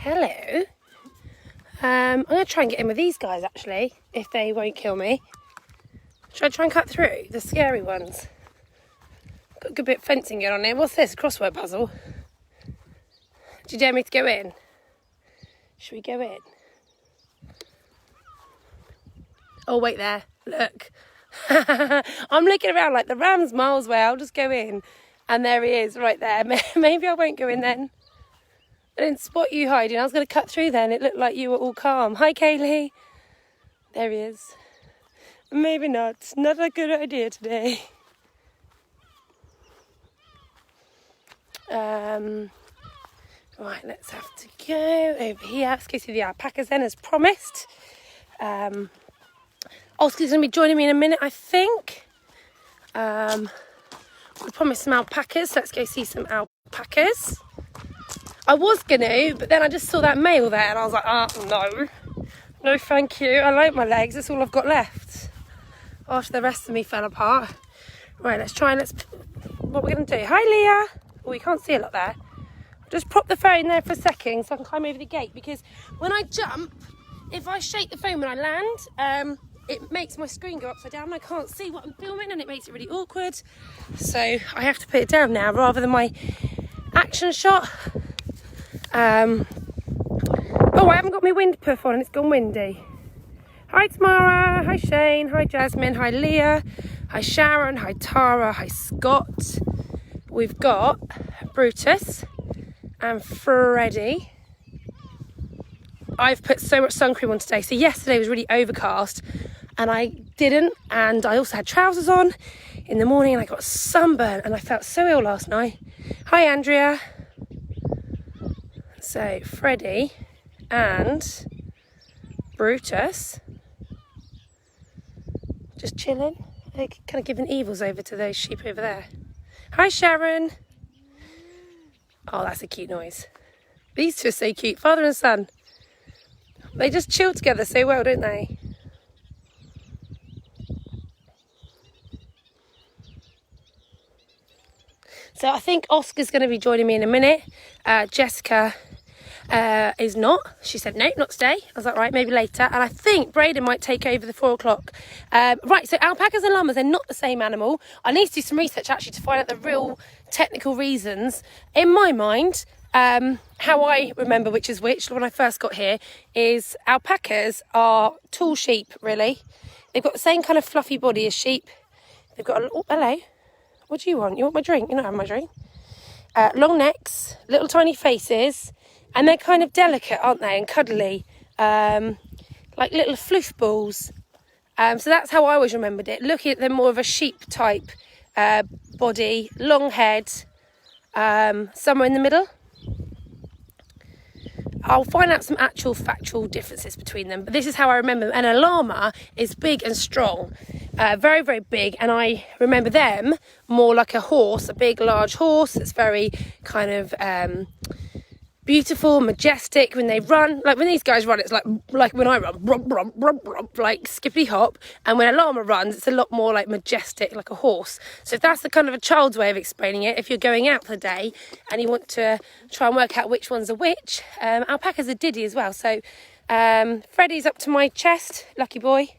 Hello. I'm going to try and get in with these guys, actually, if they won't kill me. Should I try and cut through the scary ones? Got a good bit of fencing going on here. What's this? A crossword puzzle? Do you dare me to go in? Should we go in? Oh, wait there. Look. I'm looking around like the ram's miles away. I'll just go in. And there he is, right there. Maybe I won't go in then. I didn't spot you hiding. I was going to cut through then. It looked like you were all calm. Hi, Kaylee. There he is. Maybe not. Not a good idea today. Right, let's have to go over here. Let's go see the alpacas then, as promised. Oscar's going to be joining me in a minute, I think. We promised some alpacas, so let's go see some alpacas. I was going to, but then I just saw that male there and I was like, no. No, thank you. I like my legs. That's all I've got left. After the rest of me fell apart. Right, what we're going to do. Hi, Leah. Oh, you can't see a lot there. Just prop the phone there for a second so I can climb over the gate, because when I jump, if I shake the phone when I land, it makes my screen go upside down and I can't see what I'm filming and it makes it really awkward. So I have to put it down now rather than my action shot. Oh, I haven't got my windproof on and it's gone windy. Hi Tamara, hi Shane, hi Jasmine, hi Leah, hi Sharon, hi Tara, hi Scott. We've got Brutus and Freddie. I've put so much sun cream on today. So yesterday was really overcast and I didn't. And I also had trousers on in the morning and I got sunburn and I felt so ill last night. Hi Andrea. So Freddie and Brutus just chilling, like kind of giving evils over to those sheep over there. Hi Sharon. Oh, that's a cute noise. These two are so cute, father and son. They just chill together so well, don't they? So I think Oscar's going to be joining me in a minute. Jessica is not. She said, no, not today. I was like, right, maybe later. And I think Braden might take over the 4 o'clock. Right, so alpacas and llamas, they're not the same animal. I need to do some research actually to find out the real technical reasons. In my mind, how I remember which is which when I first got here is alpacas are tall sheep, really. They've got the same kind of fluffy body as sheep. They've got oh, hello. What do you want? You want my drink? You're not having my drink. Long necks, little tiny faces, and they're kind of delicate, aren't they? And cuddly, like little floof balls. So that's how I always remembered it. Looking at them, more of a sheep type body, long head, somewhere in the middle. I'll find out some actual factual differences between them, but this is how I remember them. And a llama is big and strong, very, very big. And I remember them more like a horse, a big, large horse that's very kind of beautiful, majestic when they run. Like when these guys run, it's like when I run, brump, brump, brump, brump, like skippy hop. And when a llama runs, it's a lot more like majestic, like a horse. So if that's the kind of a child's way of explaining it, if you're going out for the day and you want to try and work out which ones are which, alpacas are diddy as well. So Freddie's up to my chest, lucky boy.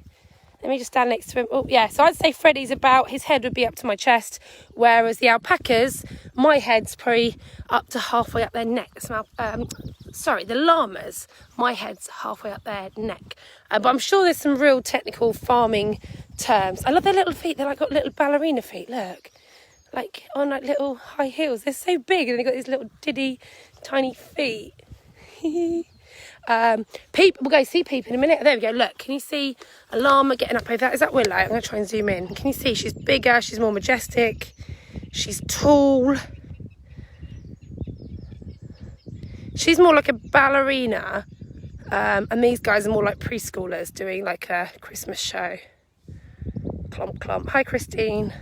Let me just stand next to him. Oh, yeah, so I'd say Freddie's his head would be up to my chest, whereas the alpacas, my head's probably up to halfway up their neck. The llamas, my head's halfway up their neck. But I'm sure there's some real technical farming terms. I love their little feet. They're like got little ballerina feet, look. Like on like little high heels. They're so big and they've got these little diddy tiny feet. Peep, we'll go see Peep in a minute. There we go, look, can you see a llama getting up over that? Is that Willow? I'm going to try and zoom in. Can you see she's bigger, she's more majestic, she's tall. She's more like a ballerina, and these guys are more like preschoolers doing like a Christmas show. Clomp, clomp. Hi, Christine.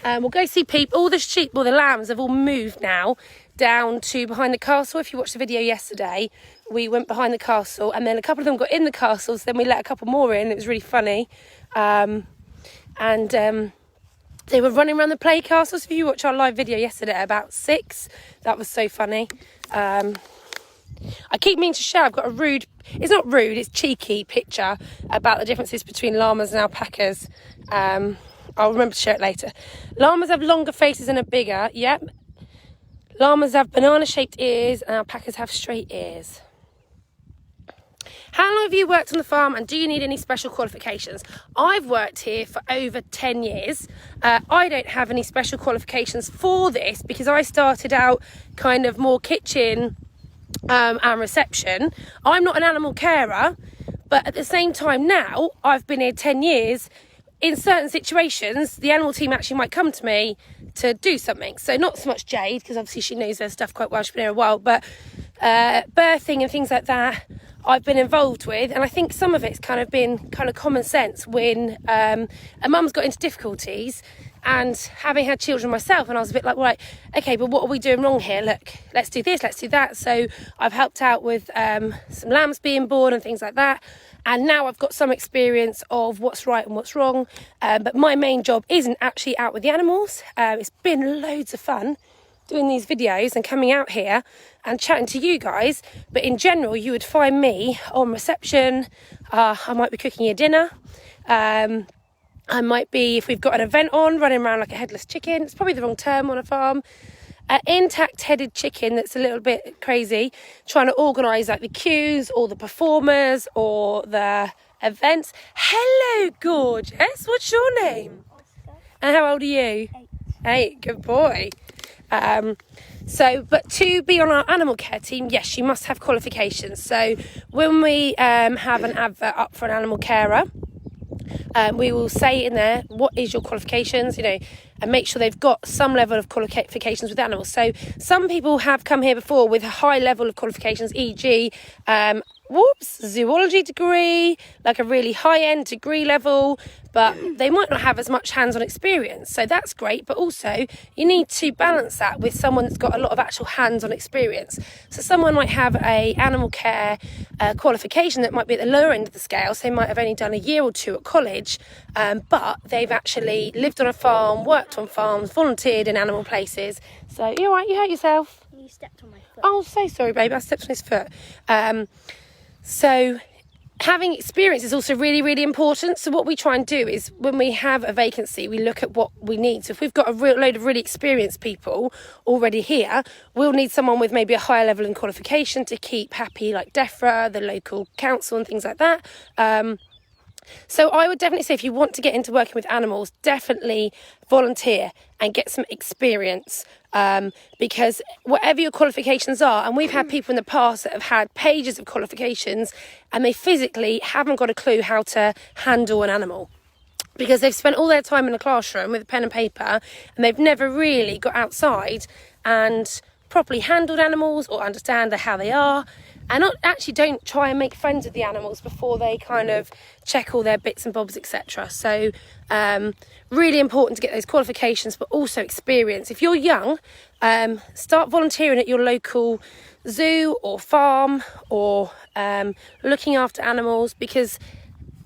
We'll go see Peep. All the sheep, the lambs have all moved now down to behind the castle. If you watched the video yesterday, we went behind the castle and then a couple of them got in the castle, so then we let a couple more in. It was really funny. They were running around the play castle. So if you watch our live video yesterday at about 6, that was so funny. I keep meaning to share, I've got a rude, it's not rude, it's cheeky picture about the differences between llamas and alpacas. I'll remember to share it later. Llamas have longer faces and are bigger, yep. Llamas have banana-shaped ears and alpacas have straight ears. How long have you worked on the farm and do you need any special qualifications? I've worked here for over 10 years. I don't have any special qualifications for this because I started out kind of more kitchen and reception. I'm not an animal carer, but at the same time now, I've been here 10 years. In certain situations, the animal team actually might come to me to do something. So not so much Jade, because obviously she knows their stuff quite well, she's been here a while, but birthing and things like that, I've been involved with, and I think some of it's kind of been kind of common sense when a mum's got into difficulties, and having had children myself, and I was a bit like, right, okay, but what are we doing wrong here? Look, let's do this, let's do that. So I've helped out with some lambs being born and things like that, and now I've got some experience of what's right and what's wrong, but my main job isn't actually out with the animals. It's been loads of fun doing these videos and coming out here and chatting to you guys, but in general you would find me on reception. I might be cooking your dinner, I might be, if we've got an event on, running around like a headless chicken. It's probably the wrong term on a farm. Intact headed chicken that's a little bit crazy, trying to organise like the queues or the performers or the events. Hello gorgeous, what's your name? Oscar. And how old are you? 8, good boy. But to be on our animal care team, yes, you must have qualifications. So when we have an advert up for an animal carer, we will say in there, what is your qualifications, and make sure they've got some level of qualifications with animals. So some people have come here before with a high level of qualifications, e.g. Zoology degree, like a really high-end degree level, but they might not have as much hands-on experience. So that's great, but also you need to balance that with someone that's got a lot of actual hands-on experience. So someone might have a animal care qualification that might be at the lower end of the scale, so they might have only done a year or 2 at college, but they've actually lived on a farm, worked on farms, volunteered in animal places. So you're all right, you hurt yourself? You stepped on my foot. Oh, so sorry, baby, I stepped on his foot. So having experience is also really, really important. So what we try and do is when we have a vacancy, we look at what we need. So if we've got a load of really experienced people already here, we'll need someone with maybe a higher level in qualification to keep happy, like DEFRA, the local council and things like that. So I would definitely say if you want to get into working with animals, definitely volunteer and get some experience, because whatever your qualifications are, and we've had people in the past that have had pages of qualifications and they physically haven't got a clue how to handle an animal because they've spent all their time in a classroom with a pen and paper and they've never really got outside and properly handled animals or understand how they are. And don't try and make friends with the animals before they kind of check all their bits and bobs, etc. So really important to get those qualifications, but also experience. If you're young, start volunteering at your local zoo or farm or looking after animals, because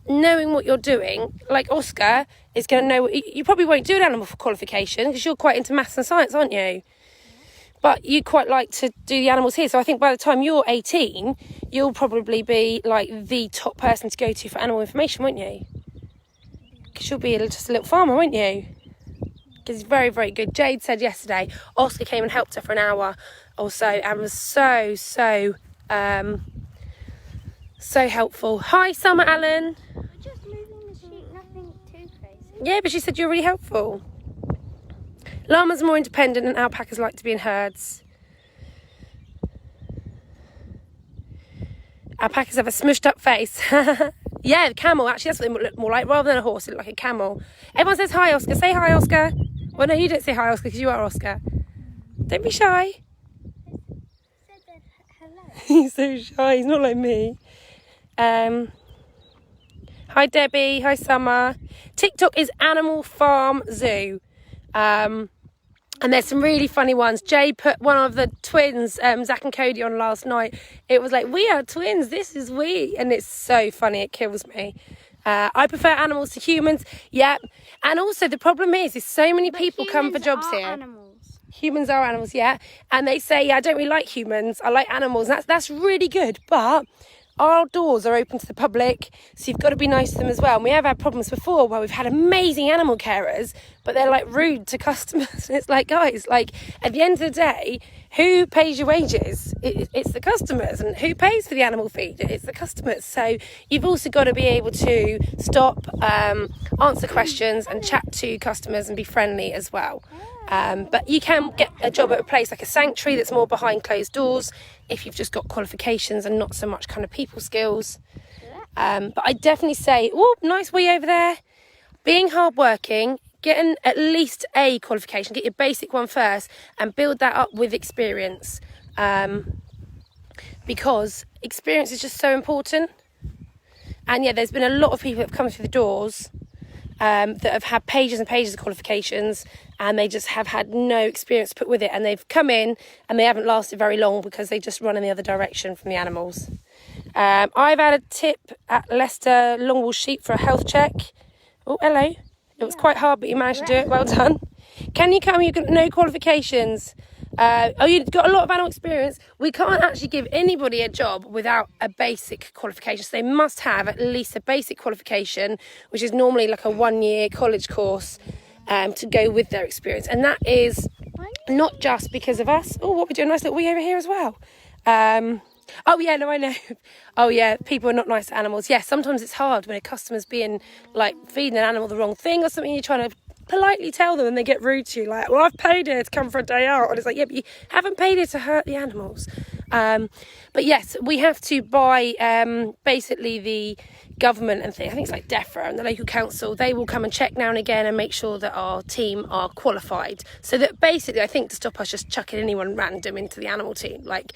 knowing what you're doing, like Oscar is going to know, you probably won't do an animal qualification because you're quite into maths and science, aren't you? But you quite like to do the animals here. So I think by the time you're 18, you'll probably be like the top person to go to for animal information, won't you? Because you'll be just a little farmer, won't you? Because he's very, very good. Jade said yesterday, Oscar came and helped her for an hour or so and was so helpful. Hi, Summer Allen. We're just moving the sheep, nothing too crazy. Yeah, but she said you're really helpful. Llamas are more independent and alpacas like to be in herds. Alpacas have a smushed up face. Yeah, the camel, actually, that's what they look more like. Rather than a horse, they look like a camel. Everyone says hi, Oscar. Say hi, Oscar. Well, no, you don't say hi, Oscar, because you are Oscar. Don't be shy. Said hello. He's so shy. He's not like me. Hi, Debbie. Hi, Summer. TikTok is Animal Farm Zoo. And there's some really funny ones. Jay put one of the twins, Zach and Cody, on last night. It was like, we are twins, this is we. And it's so funny, it kills me. I prefer animals to humans, yeah. And also the problem is so many people come for jobs here. Animals. Humans are animals, yeah. And they say, yeah, I don't really like humans. I like animals. And that's really good. But our doors are open to the public, so you've got to be nice to them as well. And we have had problems before where we've had amazing animal carers, but they're like rude to customers. And it's like, guys, like at the end of the day, who pays your wages? It's the customers. And who pays for the animal feed? It's the customers. So you've also got to be able to stop, answer questions and chat to customers and be friendly as well. But you can get a job at a place like a sanctuary that's more behind closed doors if you've just got qualifications and not so much kind of people skills. But I definitely say, oh, nice wee over there. Being hardworking, getting at least a qualification, get your basic one first and build that up with experience. Because experience is just so important. And yeah, there's been a lot of people that have come through the doors that have had pages and pages of qualifications and they just have had no experience put with it, and they've come in and they haven't lasted very long because they just run in the other direction from the animals. I've had a tip at Leicester Longwall Sheep for a health check. Oh, hello. It was quite hard, but you managed to do it. Well done. Can you come? You've got no qualifications. You've got a lot of animal experience. We can't actually give anybody a job without a basic qualification. So they must have at least a basic qualification, which is normally like a 1-year college course to go with their experience. And that is not just because of us. Oh, what we're doing, nice little wee over here as well. Oh yeah, no, I know. Oh yeah, people are not nice to animals. Yeah, sometimes it's hard when a customer's being like feeding an animal the wrong thing or something. You're trying to politely tell them and they get rude to you, like, well, I've paid here to come for a day out. And it's like, yeah, but you haven't paid here to hurt the animals. But yes, we have to buy basically the government and I think it's like DEFRA and the local council, they will come and check now and again and make sure that our team are qualified. So that basically, I think, to stop us just chucking anyone random into the animal team, like,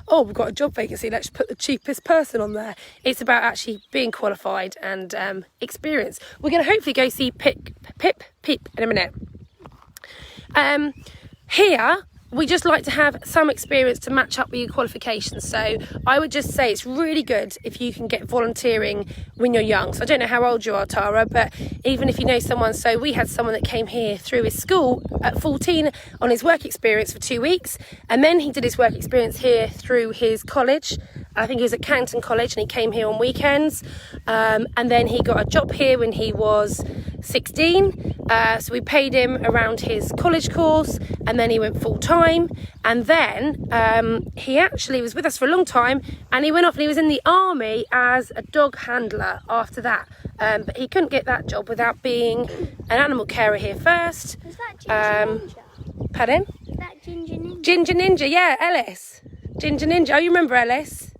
oh, we've got a job vacancy, let's put the cheapest person on there. It's about actually being qualified and experience. We're going to hopefully go see Pip in a minute. Here, we just like to have some experience to match up with your qualifications. So I would just say it's really good if you can get volunteering when you're young. So I don't know how old you are, Tara, but even if you know someone, so we had someone that came here through his school at 14 on his work experience for 2 weeks. And then he did his work experience here through his college. I think he was at Canton College and he came here on weekends. And then he got a job here when he was 16. So we paid him around his college course and then he went full time. And then he actually was with us for a long time and he went off and he was in the army as a dog handler after that. But he couldn't get that job without being an animal carer here first. Was that Ginger Ninja? Pardon? Was that Ginger Ninja? Ginger Ninja, yeah, Ellis. Ginger Ninja. Oh, you remember Ellis?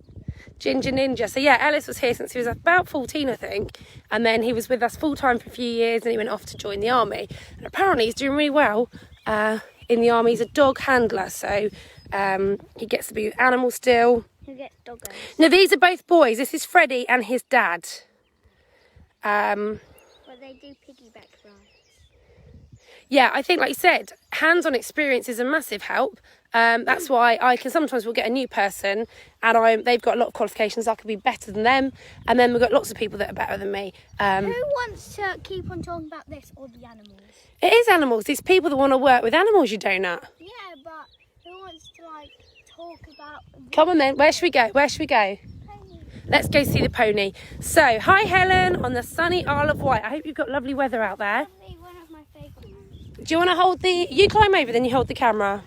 Ginger Ninja. So yeah, Ellis was here since he was about 14, I think, and then he was with us full time for a few years and he went off to join the army, and apparently he's doing really well in the army. He's a dog handler, so he gets to be with animals still. Who gets doggos? No, these are both boys. This is Freddie and his dad. Well, they do piggyback rides. Yeah, I think, like you said, hands-on experience is a massive help. That's why we'll get a new person and they've got a lot of qualifications. I could be better than them, and then we've got lots of people that are better than me. Who wants to keep on talking about this, or the animals? It is animals. It's people that want to work with animals, you donut. Yeah, but who wants to talk about this? Come on then, where should we go? Pony. Let's go see the pony. So, hi Helen on the sunny Isle of Wight. I hope you've got lovely weather out there. Probably one of my favourite ones. Do you want to hold you climb over, then you hold the camera.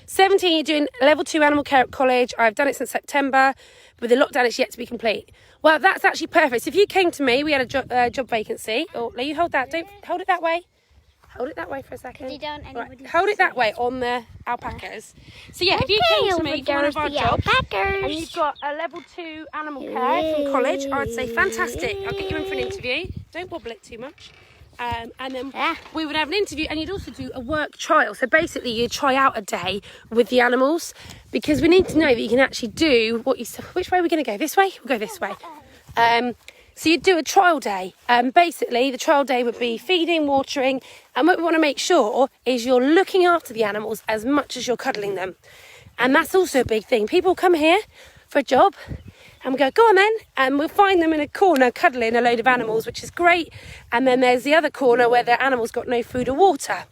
17, you're doing level 2 animal care at college. I've done it since September. With the lockdown, it's yet to be complete. Well, that's actually perfect. So if you came to me, we had a job vacancy. Oh, let you hold that. Don't hold it that way. Hold it that way for a second. You don't anybody hold it that way on the alpacas. So yeah, if you came to me for one of our jobs and you've got a level 2 animal care from college, I'd say fantastic. I'll get you in for an interview. Don't wobble it too much. And then we would have an interview, and you'd also do a work trial. So basically you'd try out a day with the animals, because we need to know that you can actually do what you said. Which way are we going to go? This way? We'll go this way. So you'd do a trial day. Basically the trial day would be feeding, watering, and what we want to make sure is you're looking after the animals as much as you're cuddling them. And that's also a big thing. People come here for a job and we go on then, and we'll find them in a corner cuddling a load of animals, which is great. And then there's the other corner where the animals got no food or water.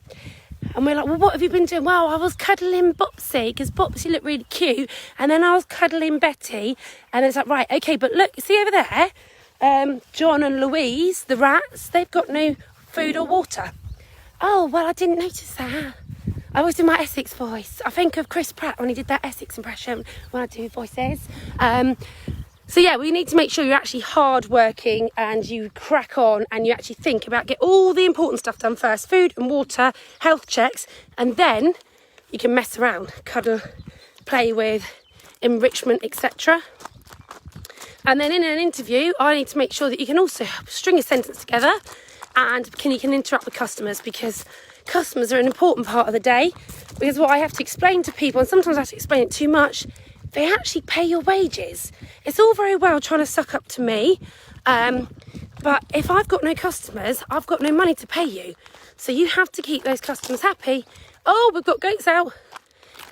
And we're like, well, what have you been doing? Well, I was cuddling Bopsy because Bopsy looked really cute. And then I was cuddling Betty. And it's like, right, okay, but look, see over there? John and Louise, the rats, they've got no food or water. Oh, well, I didn't notice that. I always do my Essex voice. I think of Chris Pratt when he did that Essex impression when I do voices. So yeah, we need to make sure you're actually hard-working and you crack on and you actually think about get all the important stuff done first. Food and water, health checks, and then you can mess around, cuddle, play with, enrichment, etc. And then in an interview, I need to make sure that you can also string a sentence together and you can interact with customers, because customers are an important part of the day. Because what I have to explain to people, and sometimes I have to explain it too much, they actually pay your wages. It's all very well trying to suck up to me, but if I've got no customers, I've got no money to pay you. So you have to keep those customers happy. Oh, we've got goats out,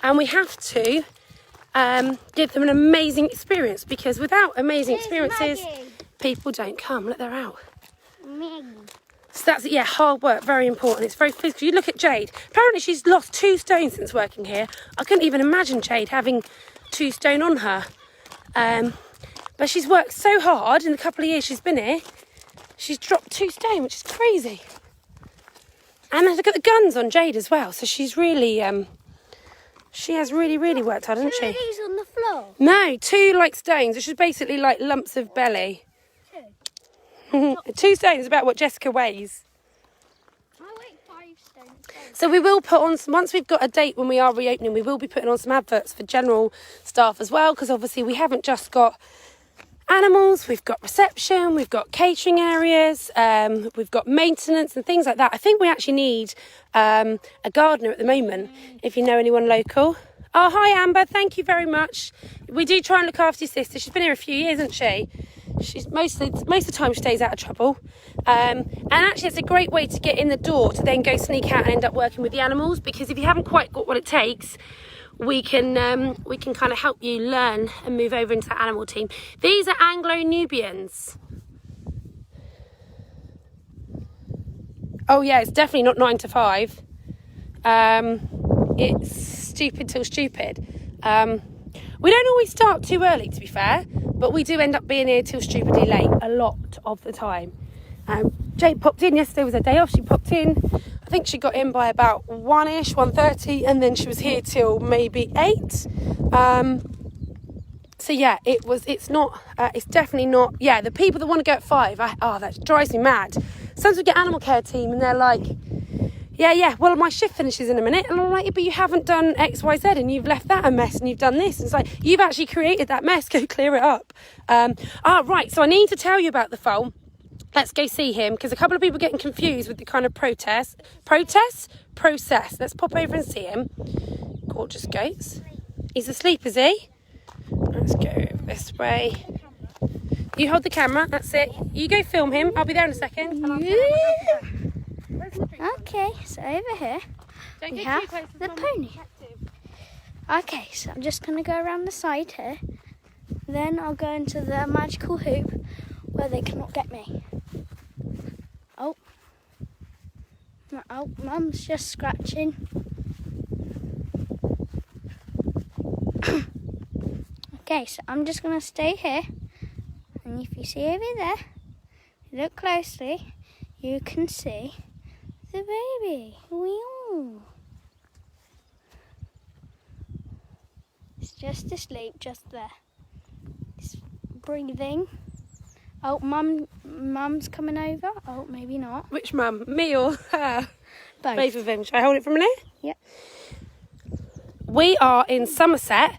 and we have to give them an amazing experience, because without amazing experiences, people don't come. Look, they're out. Maggie. So that's, yeah, hard work, very important. It's very physical. You look at Jade. Apparently she's lost 2 stone since working here. I couldn't even imagine Jade having 2 stone on her. But she's worked so hard in the couple of years she's been here. She's dropped 2 stone, which is crazy. And then look at the guns on Jade as well. So she's really, she has really, really worked hard, hasn't she? Are these on the floor? No, 2 like stones, which is basically like lumps of belly. 2 stones, about what Jessica weighs. I weigh 5 stones. So we will put on some, once we've got a date when we are reopening, we will be putting on some adverts for general staff as well, because obviously we haven't just got animals, we've got reception, we've got catering areas, we've got maintenance and things like that. I think we actually need a gardener at the moment, if you know anyone local. Oh, hi Amber, thank you very much. We do try and look after your sister. She's been here a few years, hasn't she? She's most of the time she stays out of trouble. And actually it's a great way to get in the door to then go sneak out and end up working with the animals, because if you haven't quite got what it takes, we can kind of help you learn and move over into the animal team. These are Anglo-Nubians. Oh yeah, it's definitely not 9 to 5. It's stupid till stupid. We don't always start too early, to be fair, but we do end up being here till stupidly late a lot of the time. Jade popped in yesterday, was her day off. She popped in, I think she got in by about 1ish, 1:30, and then she was here till maybe 8. So yeah, it's definitely not, yeah, the people that want to go at 5, that drives me mad. Sometimes we get animal care team and they're like, yeah, well, my shift finishes in a minute. And I'm like, yeah, but you haven't done X, Y, Z, and you've left that a mess, and you've done this. And it's like, you've actually created that mess, go clear it up. Right, so I need to tell you about the foal. Let's go see him, because a couple of people are getting confused with the kind of process. Let's pop over and see him. Gorgeous goats. He's asleep, is he? Let's go over this way. You hold the camera, that's it. You go film him. I'll be there in a second. Okay, so over here we have the pony. Okay, so I'm just going to go around the side here. Then I'll go into the magical hoop where they cannot get me. Oh, Mum's just scratching. Okay, so I'm just going to stay here. And if you see over there, look closely, you can see the baby. Wee-oo. It's just asleep, just there. It's breathing. Oh, Mum's coming over. Oh, maybe not. Which mum? Me or her? Both of them. Should I hold it for a minute? Yep. We are in Somerset,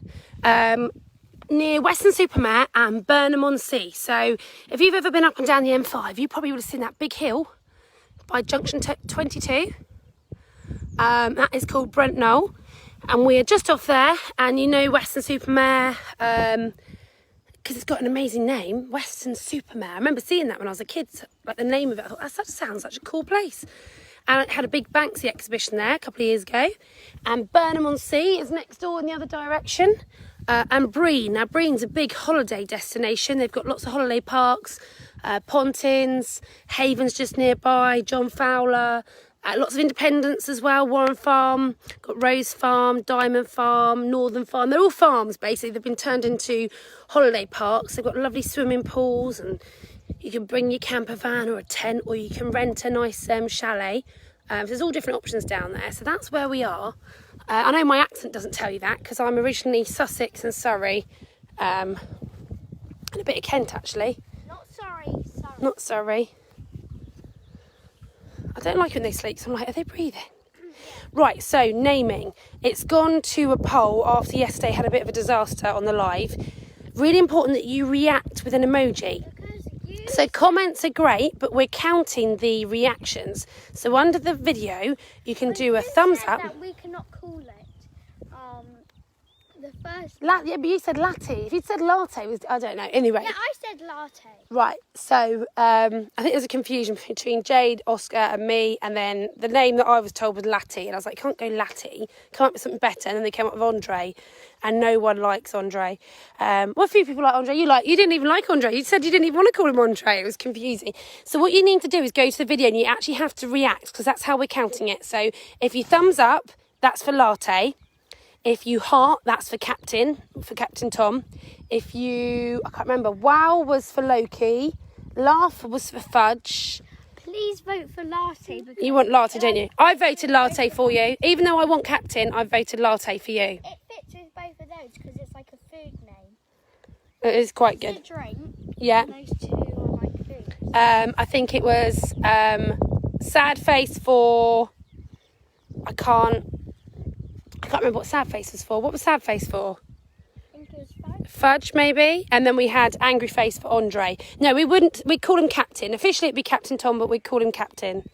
near Weston-super-Mare and Burnham-on-Sea. So if you've ever been up and down the M5, you probably would have seen that big hill by junction 22. That is called Brent Knoll, and we are just off there. And you know Weston-super-Mare, because it's got an amazing name, Weston-super-Mare. I remember seeing that when I was a kid, like the name of it. I thought, that sounds such a cool place. And it had a big Banksy exhibition there a couple of years ago. And Burnham-on-Sea is next door in the other direction. And Breen. Now, Breen's a big holiday destination. They've got lots of holiday parks, Pontins, Haven's just nearby, John Fowler, Lots of independents as well. Warren Farm, got Rose Farm, Diamond Farm, Northern Farm. They're all farms, basically. They've been turned into holiday parks. They've got lovely swimming pools, and you can bring your camper van or a tent, or you can rent a nice chalet. So there's all different options down there. So that's where we are. I know my accent doesn't tell you that, because I'm originally Sussex and Surrey, and a bit of Kent, actually. Not sorry. Not Surrey. I don't like when they sleep, so I'm like, are they breathing? Right, so naming. It's gone to a poll after yesterday had a bit of a disaster on the live. Really important that you react with an emoji. So comments are great, but we're counting the reactions. So under the video, you can do a thumbs up. That we cannot call it. The first. Yeah, but you said latte. If you'd said latte, I don't know. Anyway. Yeah, I said latte. Right. So I think there's a confusion between Jade, Oscar, and me, and then the name that I was told was Latte, and I was like, can't go Latte. Come up with something better, and then they came up with Andre, and no one likes Andre. Well, a few people like Andre. You didn't even like Andre. You said you didn't even want to call him Andre. It was confusing. So what you need to do is go to the video, and you actually have to react, because that's how we're counting it. So if you thumbs up, that's for latte. If you heart, that's for Captain Tom. If you, I can't remember, wow was for Loki. Laugh was for Fudge. Please vote for latte. You want latte, don't you? I voted latte for you. Even though I want Captain, I voted latte for you. It fits with both of those because it's like a food name. It is quite good. It's a drink. Yeah. Those two are like food. I think it was sad face for, I can't remember what sad face was for. What was sad face for? I think it was Fudge. Fudge, maybe. And then we had angry face for Andre. No, we'd call him Captain. Officially it'd be Captain Tom, but we'd call him Captain.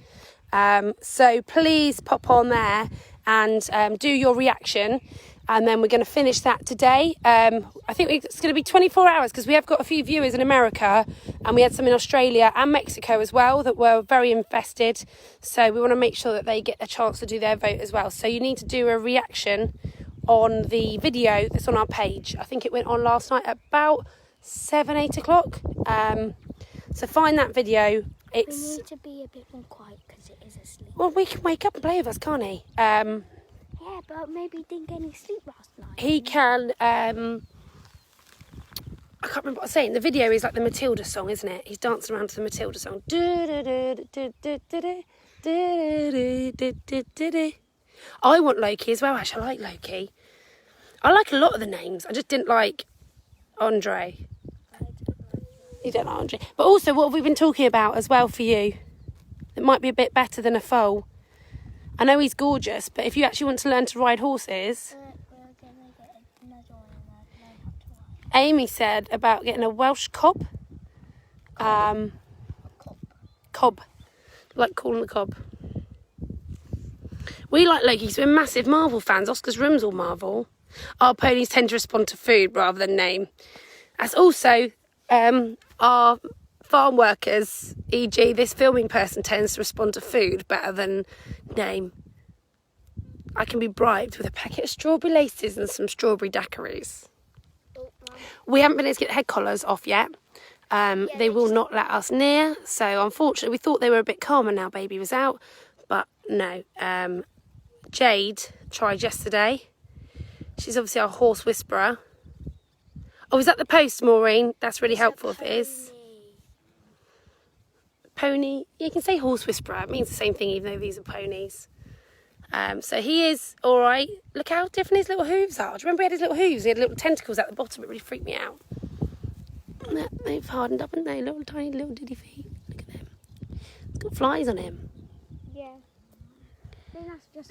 So please pop on there and do your reaction. And then we're going to finish that today. I think it's going to be 24 hours because we have got a few viewers in America, and we had some in Australia and Mexico as well that were very invested. So we want to make sure that they get a chance to do their vote as well. So you need to do a reaction on the video that's on our page. I think it went on last night at about 8 o'clock. So find that video. We need to be a bit more quiet because it is asleep. Well, we can wake up and play with us, can't he? Yeah, but maybe he didn't get any sleep last night. He can, I can't remember what I was saying. The video is like the Matilda song, isn't it? He's dancing around to the Matilda song. I want Loki as well, Ash. I like Loki. I like a lot of the names. I just didn't like Andre. You don't like Andre. But also, what have we been talking about as well for you? That might be a bit better than a foal. I know he's gorgeous, but if you actually want to learn to ride horses... We're going to get another one and learn how to ride. Amy said about getting a Welsh cob. Cob. Like calling the cob. We like Loki, so we're massive Marvel fans. Oscar's room's all Marvel. Our ponies tend to respond to food rather than name. That's also our farm workers, e.g. this filming person, tends to respond to food better than name. I can be bribed with a packet of strawberry laces and some strawberry daiquiris. We haven't been able to get the head collars off yet. They will not let us near, so unfortunately we thought they were a bit calmer now baby was out, but no. Jade tried yesterday. She's obviously our horse whisperer. Oh, is that the post, Maureen? That's really helpful if it is. Pony. You can say horse whisperer. It means the same thing even though these are ponies. So he is all right. Look how different his little hooves are. Do you remember he had his little hooves? He had little tentacles at the bottom. It really freaked me out. They've hardened up, haven't they? Little tiny little diddy feet. Look at them. It's got flies on him. Yeah.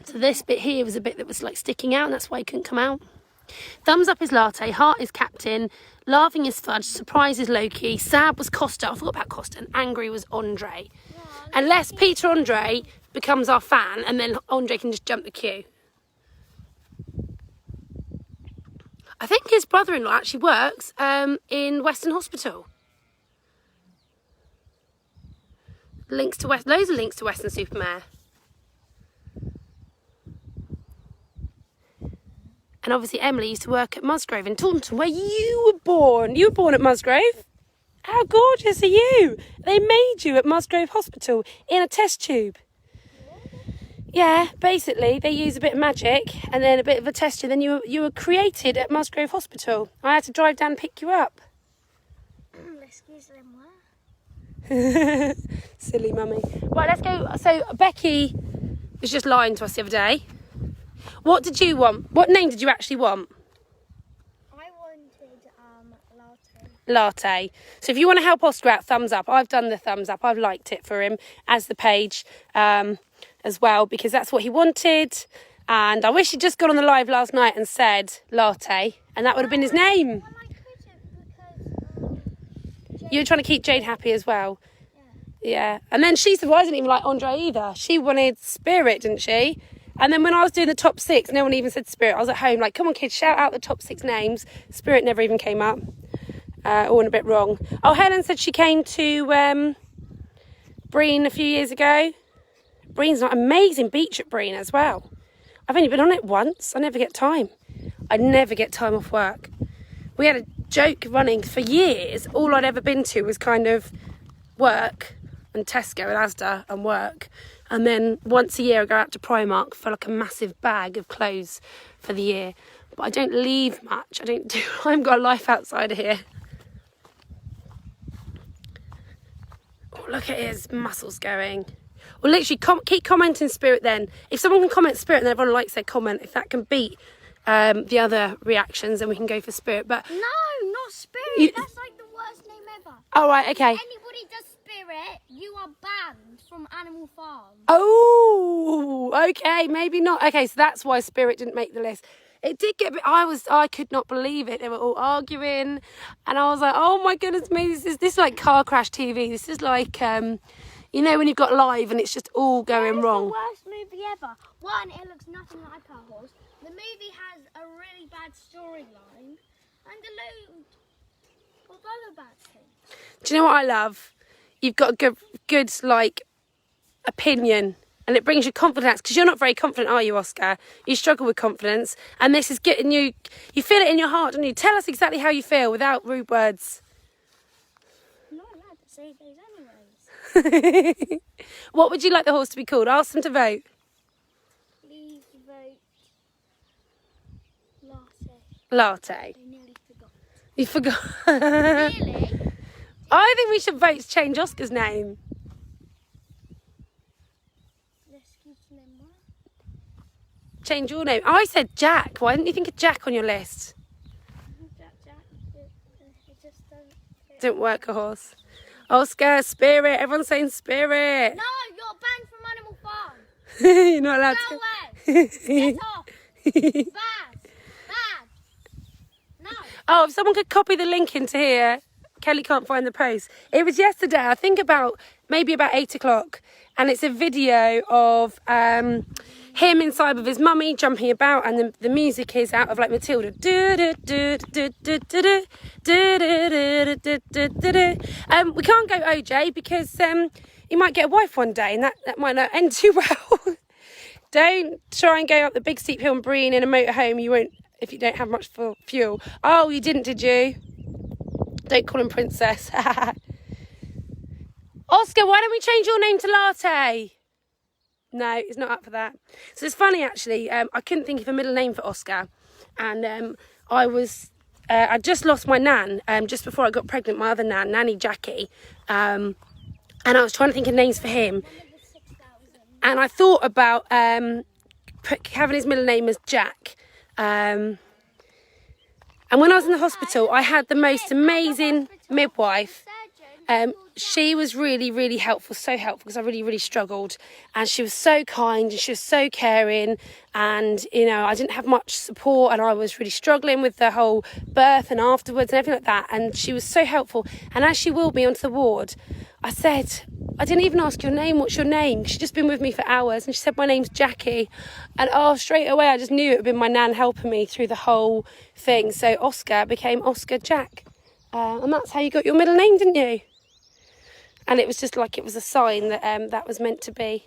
So this bit here was a bit that was like sticking out, and that's why he couldn't come out. Thumbs up is Latte, heart is Captain, laughing is Fudge, surprise is Loki, sad was Costa, I forgot about Costa, and angry was Andre. Yeah, unless Peter Andre becomes our fan, and then Andre can just jump the queue. I think his brother-in-law actually works in Western Hospital. Loads of links to Western Supermare. And obviously Emily used to work at Musgrave in Taunton, where you were born. You were born at Musgrave. How gorgeous are you? They made you at Musgrave Hospital in a test tube. Yeah, basically they use a bit of magic and then a bit of a test tube. Then you were created at Musgrove Hospital. I had to drive down and pick you up. Silly mummy. Right, let's go. So Becky was just lying to us the other day. What did you want? What name did you actually want? I wanted latte. Latte. So if you want to help Oscar out, thumbs up. I've done the thumbs up. I've liked it for him as the page as well, because that's what he wanted. And I wish he'd just gone on the live last night and said latte, and that would have been his name. Well, I couldn't because You were trying to keep Jane happy as well. Yeah. And then she said, well, I didn't even like Andre either. She wanted Spirit, didn't she? And then when I was doing the top 6, no one even said Spirit. I was at home like, come on, kids, shout out the top 6 names. Spirit never even came up. All went a bit wrong. Oh, Helen said she came to Breen a few years ago. Breen's an amazing beach at Breen as well. I've only been on it once. I never get time. I never get time off work. We had a joke running for years. All I'd ever been to was kind of work and Tesco and Asda and work. And then once a year I go out to Primark for like a massive bag of clothes for the year. But I don't leave much. I haven't got a life outside of here. Oh, look at his muscles going. Well, literally, keep commenting Spirit then. If someone can comment Spirit, then everyone likes their comment. If that can beat the other reactions, then we can go for Spirit. But no, not Spirit. That's like the worst name ever. Oh, right, okay. If anybody does Spirit, you are banned from Animal Farm. Oh, okay, maybe not. Okay, so that's why Spirit didn't make the list. It did get a bit, I could not believe it. They were all arguing, and I was like, oh my goodness me, this is like car crash TV. This is like, you know, when you've got live and it's just all going wrong. It's the worst movie ever. One, it looks nothing like our horse. The movie has a really bad storyline and a load of other bad things. Do you know what I love? You've got a good like opinion, and it brings you confidence, because you're not very confident, are you, Oscar? You struggle with confidence, and this is getting you feel it in your heart, don't you? Tell us exactly how you feel without rude words. I'm not allowed to say those anyways. What would you like the horse to be called? Ask them to vote. Please vote latte. Latte. I nearly forgot. You forgot. Really? I think we should vote to change Oscar's name. Change your name. I said Jack. Why didn't you think of Jack on your list? Jack. It just doesn't. Didn't work, a horse. Oscar, Spirit. Everyone's saying Spirit. No, you're banned from Animal Farm. You're not allowed Go to. away. Get off. Bad. No. Oh, if someone could copy the link into here. Kelly can't find the post. It was yesterday, I think maybe about 8 o'clock. And it's a video of him inside with his mummy jumping about, and the music is out of like Matilda. We can't go OJ because he might get a wife one day, and that might not end too well. Don't try and go up the big steep hill in Breen in a motorhome. You won't if you don't have much fuel. Oh, you didn't, did you? Don't call him Princess. Oscar, why don't we change your name to Latte? No, he's not up for that. So it's funny, actually. I couldn't think of a middle name for Oscar. And I just lost my nan just before I got pregnant, my other nan, Nanny Jackie. And I was trying to think of names for him. And I thought about having his middle name as Jack. And when I was in the hospital, I had the most amazing midwife. She was really, really helpful, so helpful, because I really, really struggled. And she was so kind and she was so caring. And, you know, I didn't have much support, and I was really struggling with the whole birth and afterwards and everything like that. And she was so helpful. And as she wheeled me onto the ward, I said, I didn't even ask your name. What's your name? She'd just been with me for hours. And she said, my name's Jackie. And straight away, I just knew it had been my nan helping me through the whole thing. So Oscar became Oscar Jack. And that's how you got your middle name, didn't you? And it was just like it was a sign that that was meant to be.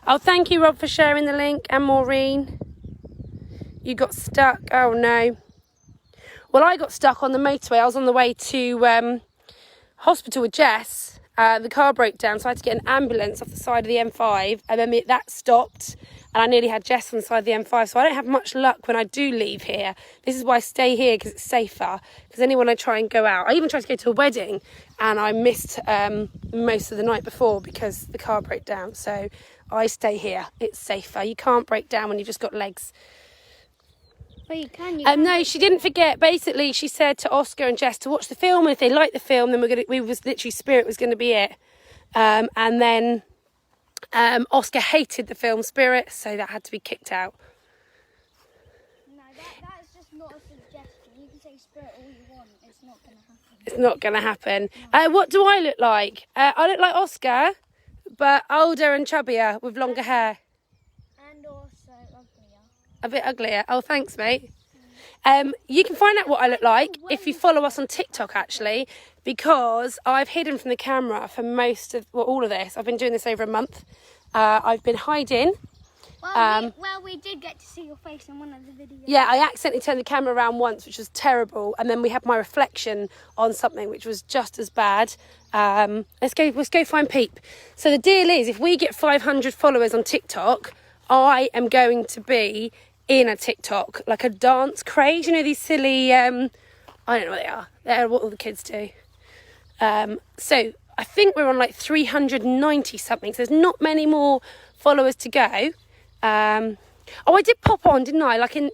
Oh, thank you, Rob, for sharing the link. And Maureen. You got stuck. Oh, no. Well, I got stuck on the motorway. I was on the way to hospital with Jess. the car broke down, so I had to get an ambulance off the side of the M5, and then that stopped, and I nearly had Jess on the side of the M5, so I don't have much luck when I do leave here. This is why I stay here, because it's safer, because then when I try and go out, I even tried to go to a wedding, and I missed most of the night before because the car broke down, so I stay here. It's safer. You can't break down when you've just got legs. Well, you can. No, she didn't forget. Basically, she said to Oscar and Jess to watch the film, and if they liked the film, then Spirit was going to be it. And then Oscar hated the film Spirit, so that had to be kicked out. No, that's just not a suggestion. You can say Spirit all you want. It's not going to happen. It's not going to happen. What do I look like? I look like Oscar, but older and chubbier with longer hair. And also uglier. A bit uglier. Oh, thanks, mate. You can find out what I look like if you follow us on TikTok, actually, because I've hidden from the camera for all of this. I've been doing this over a month. I've been hiding. Well, we did get to see your face in one of the videos. Yeah, I accidentally turned the camera around once, which was terrible, and then we had my reflection on something, which was just as bad. Let's go find Peep. So the deal is, if we get 500 followers on TikTok, I am going to be in a TikTok, like a dance craze. You know, these silly, I don't know what they are. They're what all the kids do. So I think we're on like 390 something. So there's not many more followers to go. I did pop on, didn't I? I don't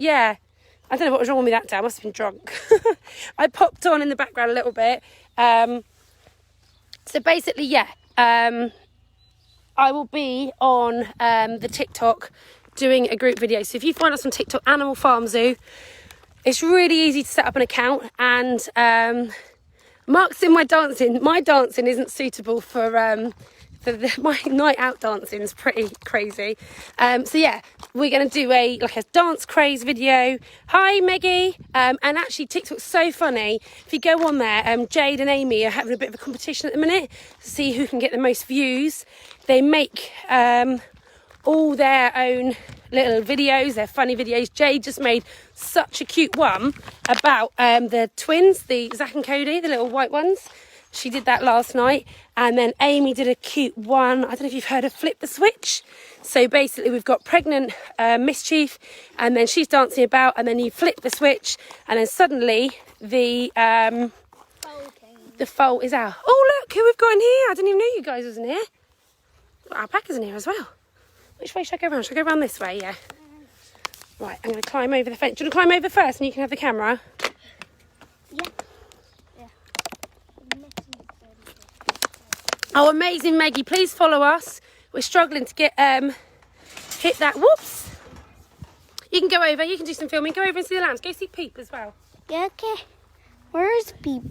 know what was wrong with me that day. I must have been drunk. I popped on in the background a little bit. So basically, I will be on the TikTok doing a group video. So if you find us on TikTok, Animal Farm Zoo, it's really easy to set up an account, and Mark's in my dancing. My dancing isn't suitable for my night out dancing is pretty crazy. We're going to do a dance craze video. Hi, Meggie. And actually, TikTok's so funny. If you go on there, Jade and Amy are having a bit of a competition at the minute to see who can get the most views. They make all their own little videos. They're funny videos. Jade just made such a cute one about the twins, the Zach and Cody, the little white ones. She did that last night. And then Amy did a cute one. I don't know if you've heard of Flip the Switch. So basically we've got pregnant Mischief, and then she's dancing about, and then you flip the switch, and then suddenly the foal is out. Oh, look who we've got in here. I didn't even know you guys was in here. We've got alpacas in here as well. Which way should I go around? Should I go around this way? Yeah. Right, I'm going to climb over the fence. Do you want to climb over first and you can have the camera? Yeah. Oh, amazing, Maggie. Please follow us. We're struggling to get hit that. Whoops. You can go over. You can do some filming. Go over and see the lambs. Go see Peep as well. Yeah, okay. Where is Peep?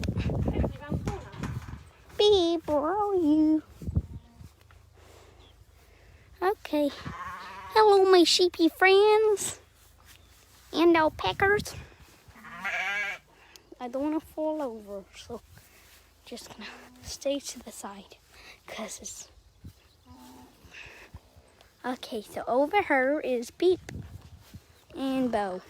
Peep, where are you? Okay. Hello, my sheepy friends and alpacas. I don't want to fall over, so just gonna stay to the side, cause it's okay. So over here is Peep and Bo,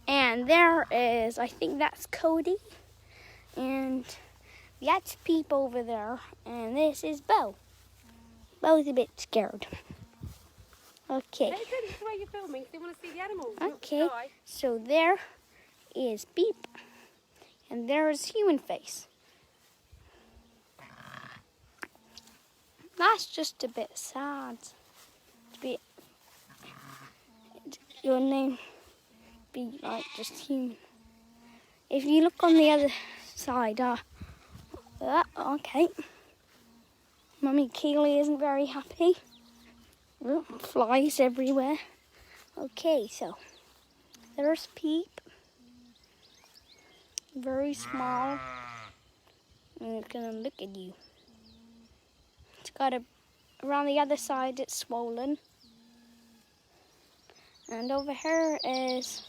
and there is, I think that's Cody, and that's Peep over there, and this is Bo. Bo's a bit scared. Okay. This is the way you're filming, so they want to see the animals. Okay, so there is Peep, and there is human face. That's just a bit sad. Your name be like just human. If you look on the other side, okay. Mummy Keely isn't very happy. Flies everywhere. Okay, so there's Peep. Very small. And it's gonna look at you. It's got around the other side it's swollen. And over here is,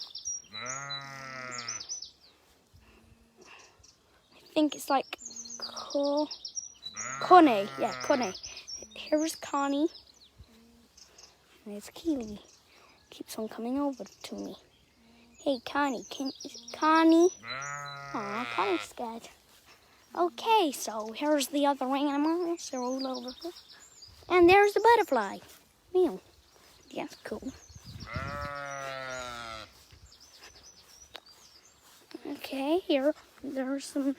I think it's like Connie. Yeah, Connie. Here's Connie. And it's Keely. Keeps on coming over to me. Hey, Connie. Connie. Aw, Connie's scared. Okay, so here's the other animals. They're all over here. And there's the butterfly. Meow. That's cool. Okay, here there's some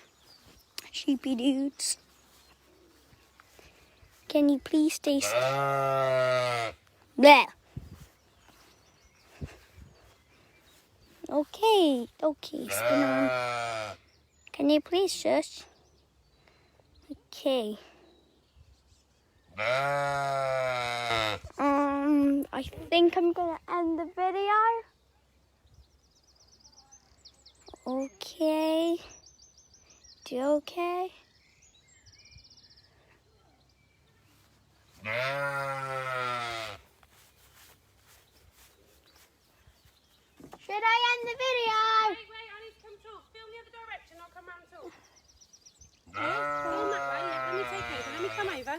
sheepy dudes. Can you please stay still? Bleh. Okay, spin on. Can you please shush? Okay. I think I'm gonna end the video. Okay. Do you okay? Should I end the video? Wait, I need to come talk. Film the other direction, I'll come round and talk. Film that way, yeah, let me take over, let me come over.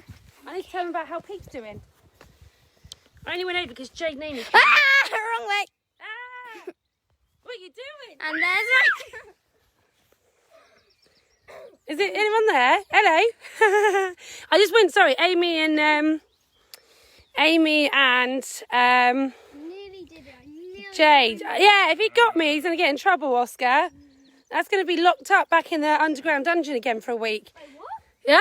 I need to tell them about how Pete's doing. I only went over because Jade named me. Wrong way. What are you doing? And there's Is it anyone there? Hello. I just went, sorry, Amy and nearly did it. Jade. Yeah, if he got me, he's going to get in trouble, Oscar. That's going to be locked up back in the underground dungeon again for a week. Wait, what? Yeah.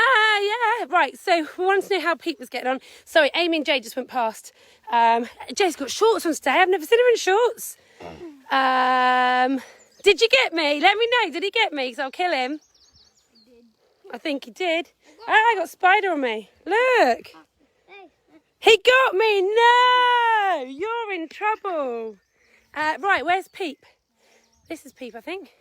Right, so we wanted to know how Pete was getting on. Sorry, Amy and Jade just went past. Jade's got shorts on today. I've never seen her in shorts. Did you get me? Let me know. Did he get me? Because I'll kill him. I think he did. I got a spider on me. Look. He got me. No. You're in trouble. Right, where's Peep? This is Peep, I think.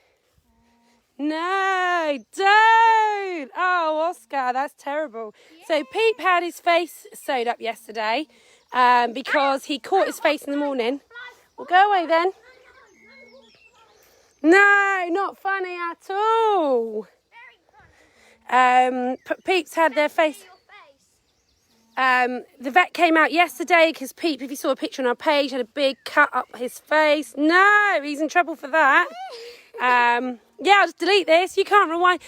No, don't. Oh, Oscar, that's terrible. So Peep had his face sewed up yesterday because he caught his face in the morning. Well, go away then. No, not funny at all. Peep's had their face. The vet came out yesterday because Peep, if you saw a picture on our page, had a big cut up his face. No, he's in trouble for that. Yeah, I'll just delete this. You can't rewind.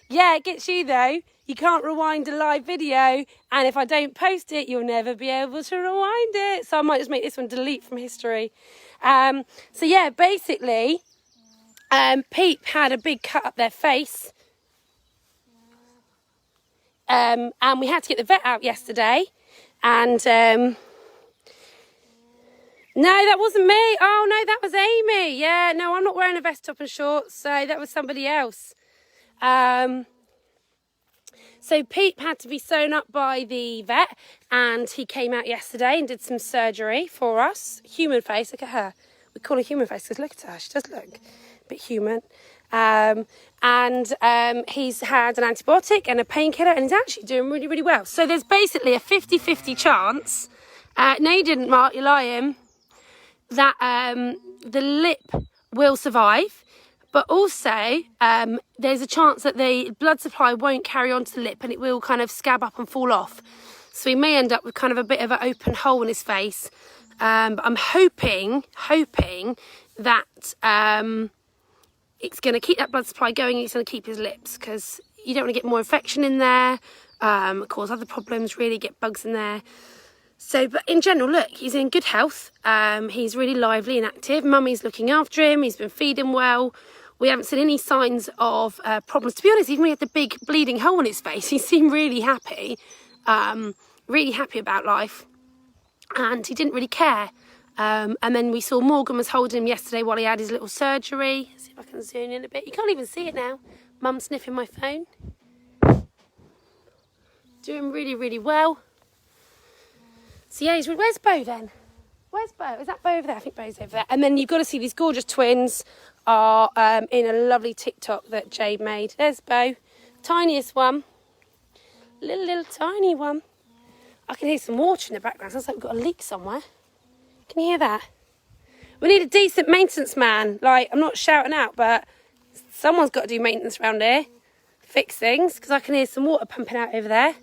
Yeah, it gets you though. You can't rewind a live video, and if I don't post it, you'll never be able to rewind it. So I might just make this one delete from history. So yeah, basically, Peep had a big cut up their face. And we had to get the vet out yesterday. And no, that wasn't me. Oh, no, that was Amy. Yeah, no, I'm not wearing a vest top and shorts. So that was somebody else. So Pete had to be sewn up by the vet. And he came out yesterday and did some surgery for us. Human face, look at her. We call her human face because look at her. She does look a bit human. He's had an antibiotic and a painkiller, and he's actually doing really, really well. So there's basically a 50-50 chance, no you didn't, Mark, you're lying, that the lip will survive, but also there's a chance that the blood supply won't carry on to the lip and it will kind of scab up and fall off. So he may end up with kind of a bit of an open hole in his face. But I'm hoping that it's going to keep that blood supply going and it's going to keep his lips, because you don't want to get more infection in there, cause other problems, really get bugs in there. So, but in general, look, he's in good health. He's really lively and active. Mummy's looking after him. He's been feeding well. We haven't seen any signs of problems. To be honest, even when he had the big bleeding hole in his face, he seemed really happy about life. And he didn't really care. And then we saw Morgan was holding him yesterday while he had his little surgery. Let's see if I can zoom in a bit. You can't even see it now. Mum's sniffing my phone. Doing really, really well. So yeah, where's Bo then? Where's Bo? Is that Bo over there? I think Bo's over there. And then you've got to see these gorgeous twins are in a lovely TikTok that Jade made. There's Bo. Tiniest one. Little tiny one. I can hear some water in the background. Sounds like we've got a leak somewhere. Can you hear that? We need a decent maintenance man. Like, I'm not shouting out, but someone's got to do maintenance around here. Fix things, because I can hear some water pumping out over there.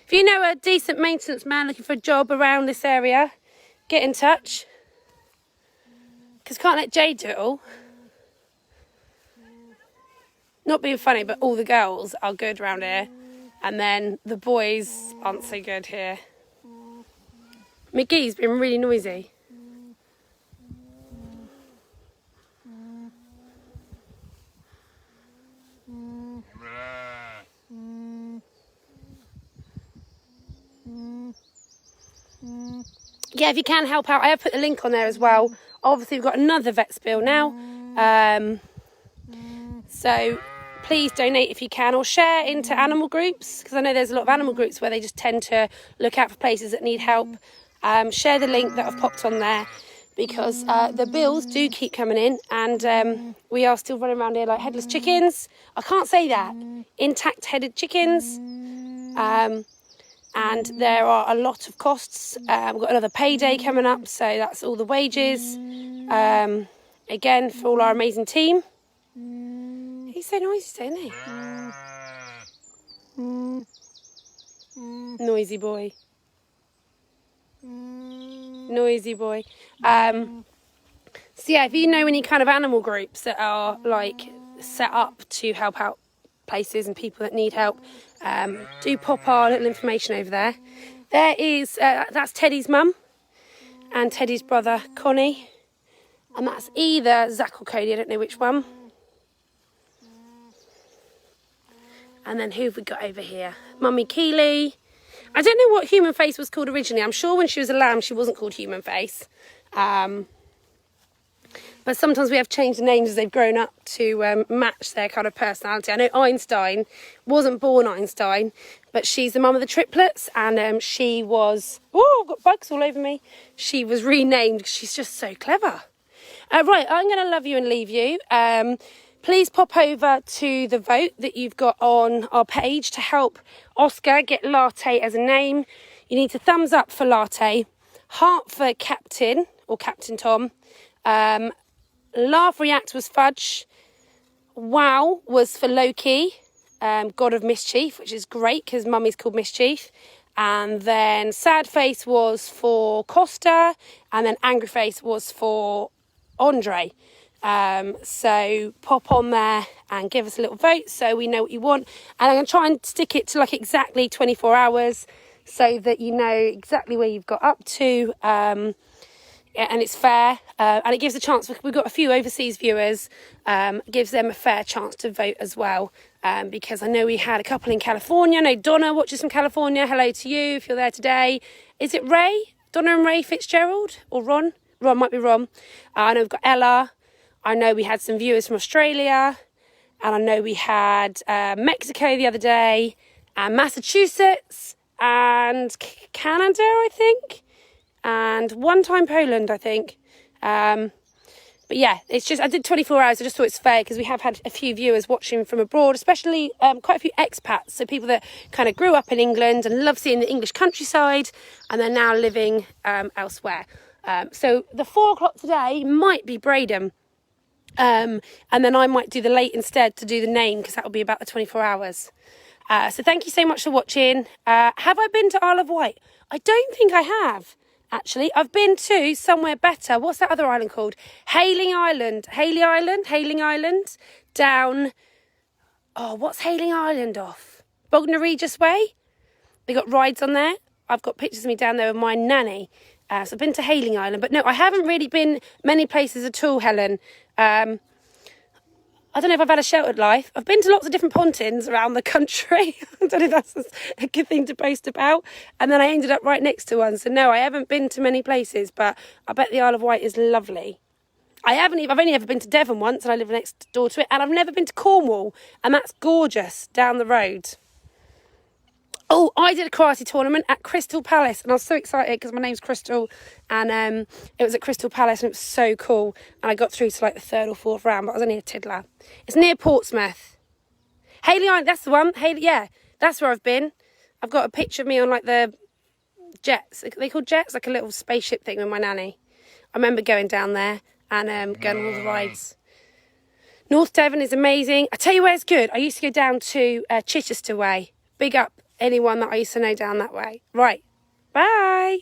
If you know a decent maintenance man looking for a job around this area, get in touch. Because can't let Jade do it all. not being funny, but all the girls are good around here. And then the boys aren't so good here. McGee's been really noisy. Yeah, if you can help out, I have put the link on there as well. Obviously, we've got another vet's bill now. So please donate if you can, or share into animal groups, because I know there's a lot of animal groups where they just tend to look out for places that need help. Share the link that I've popped on there, because the bills do keep coming in, and we are still running around here like headless chickens. I can't say that. Intact headed chickens. And there are a lot of costs. We've got another payday coming up, so that's all the wages. Again, for all our amazing team. He's so noisy, isn't he? Noisy boy. Noisy boy. So yeah, if you know any kind of animal groups that are like set up to help out places and people that need help, do pop our little information over there. There is that's Teddy's mum and Teddy's brother Connie, and that's either Zach or Cody, I don't know which one. And then who have we got over here? Mummy Keeley. I don't know what Human Face was called originally. I'm sure when she was a lamb she wasn't called Human Face. But sometimes we have changed the names as they've grown up to match their kind of personality. I know Einstein wasn't born Einstein, but she's the mum of the triplets, and she was... Oh, I've got bugs all over me. She was renamed because she's just so clever. Right, I'm going to love you and leave you. Please pop over to the vote that you've got on our page to help Oscar get Latte as a name. You need to thumbs up for Latte, heart for Captain, or Captain Tom. Laugh React was Fudge. Wow was for Loki, God of Mischief, which is great because Mummy's called Mischief. And then Sad Face was for Costa, and then Angry Face was for Andre. So pop on there and give us a little vote so we know what you want. And I'm going to try and stick it to like exactly 24 hours so that you know exactly where you've got up to. And it's fair, and it gives a chance. We've got a few overseas viewers. It gives them a fair chance to vote as well, because I know we had a couple in California. I know Donna watches from California. Hello to you if you're there today. Is it Ray? Donna and Ray Fitzgerald, or Ron? Ron, might be Ron. I know we've got Ella. I know we had some viewers from Australia, and I know we had Mexico the other day, and Massachusetts, and Canada, I think. And one time Poland, I think. But yeah, it's just, I did 24 hours. I just thought it's fair because we have had a few viewers watching from abroad, especially quite a few expats. So people that kind of grew up in England and love seeing the English countryside, and they're now living elsewhere. So the 4 o'clock today might be Braden. And then I might do the late instead to do the name, because that will be about the 24 hours. So thank you so much for watching. Have I been to Isle of Wight? I don't think I have. Actually, I've been to somewhere better. What's that other island called? Hailing Island. Hailing Island. Down... Oh, what's Hailing Island off? Bognor Regis Way? They got rides on there. I've got pictures of me down there with my nanny. So I've been to Hailing Island. But no, I haven't really been many places at all, Helen. I don't know if I've had a sheltered life. I've been to lots of different pontins around the country. I don't know if that's a good thing to boast about. And then I ended up right next to one. So no, I haven't been to many places, but I bet the Isle of Wight is lovely. I've only ever been to Devon once, and I live next door to it. And I've never been to Cornwall, and that's gorgeous down the road. Oh, I did a karate tournament at Crystal Palace, and I was so excited because my name's Crystal, and it was at Crystal Palace, and it was so cool. And I got through to like the 3rd or 4th round, but I was only a tiddler. It's near Portsmouth. Hailing Island, that's the one. Yeah, that's where I've been. I've got a picture of me on like the jets. Are they called jets? Like a little spaceship thing with my nanny. I remember going down there and going on all the rides. North Devon is amazing. I tell you where it's good. I used to go down to Chichester way. Big up anyone that I used to know down that way. Right. Bye.